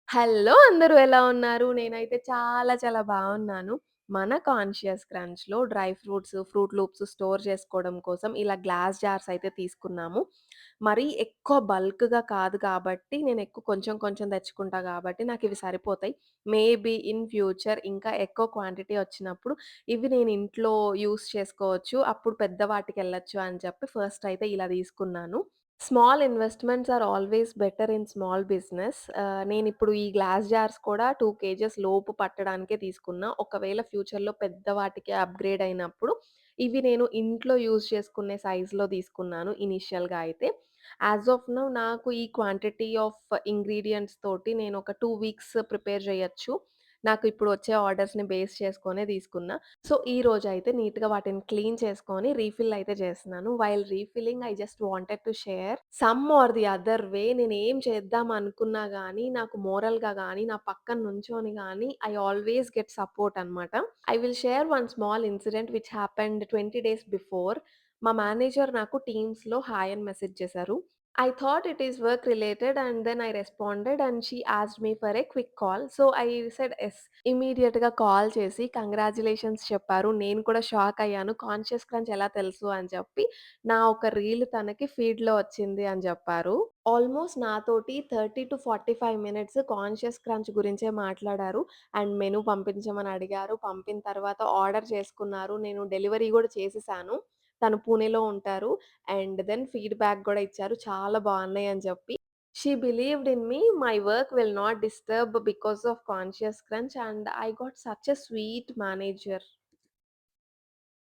Hello! అందరూ ఎలా ఉన్నారు? నేనైతే చాలా చాలా బావున్నాను. మన కాన్షియస్ క్రంచ్‌లో dry fruits, fruit loops store చేసుకోవడం కోసం ఇలా గ్లాస్ జార్స్ అయితే తీసుకున్నాము. మరీ ఎక్కువ బల్క్‌గా కాదు కాబట్టి నేనెక్కువ కొంచెం కొంచెం తెచ్చుకుంటా గాబట్టి నాకివి సరిపోతాయి. మేబీ ఇన్ ఫ్యూచర్ ఇంకా ఎక్కువ క్వాంటిటీ వచ్చినప్పుడు ఇవి నేను ఇంట్లో యూజ్ చేసుకోవచ్చు. అప్పుడు పెద్ద వాటికెళ్ళొచ్చు అని చెప్పి ఫస్ట్ అయితే ఇలా తీసుకున్నాను. Small investments are always better in small business. నేనిప్పుడు ఈ గ్లాస్ జార్స్ కూడా 2 కేజెస్ లోపు పట్టడానికే తీసుకున్నా. ఒకవేళ ఫ్యూచర్‌లో పెద్ద వాటికి అప్‌గ్రేడ్ అయినప్పుడు ఇవి నేను ఇంట్లో యూజ్ చేసుకునే సైజ్‌లో తీసుకున్నాను ఇనీషియల్‌గా అయితే. యాస్ ఆఫ్ నౌ నాకు ఈ క్వాంటిటీ ఆఫ్ ఇంగ్రీడియెంట్స్ తోటి నేనొక 2 వీక్స్ ప్రిపేర్ చేయొచ్చు. నాకు ఇప్పుడు వచ్చే ఆర్డర్స్‌ని బేస్ చేసుకొనే తీసుకున్నా. సో, ఈరోజైతే నీట్‌గా వాటిని క్లీన్ చేసుకొని రీఫిల్ అయితే చేస్తున్నాను. While refilling I just wanted to share some or the other way నేనేం చేద్దాం అనుకున్నా గానీ, నాకు మోరల్‌గా గానీ, నా పక్కన నుంచొని గానీ, ఐ ఆల్వేస్ గెట్ సపోర్ట్ అనమాట. I will share one small incident which happened 20 days before. మా మేనేజర్ నాకు టీమ్స్‌లో హాయ్ అని మెసేజ్ చేశారు. I thought it is work related and then I responded and she asked me for a quick call. So I said yes. ఇమ్మీడియేట్‌గా call చేసి congratulations చెప్పారు. నేను కూడా shock అయ్యాను. కాన్షియస్ క్రంచ్ ఎలా తెలుసు అని చెప్పి, నా ఒక రీల్ తనకి ఫీడ్‌లో వచ్చింది అని జెప్పారు. ఆల్‌మోస్ట్ నాతోటి 30-45 మినిట్స్ కాన్షియస్ క్రంచ్ గురించే మాట్లాడారు. అండ్ మెను పంపించమని అడిగారు. పంపిన తర్వాత ఆర్డర్ చేసుకున్నారు. నేను డెలివరీ గూడా చేసేసాను. తను పూణేలో ఉంటారు. అండ్ దెన్ ఫీడ్‌బ్యాక్ గూడా ఇచ్చారు. చాలా బావున్నాయి అని జెప్పి. She believed in me. My work will not disturb because of conscious crunch and I got such a sweet manager.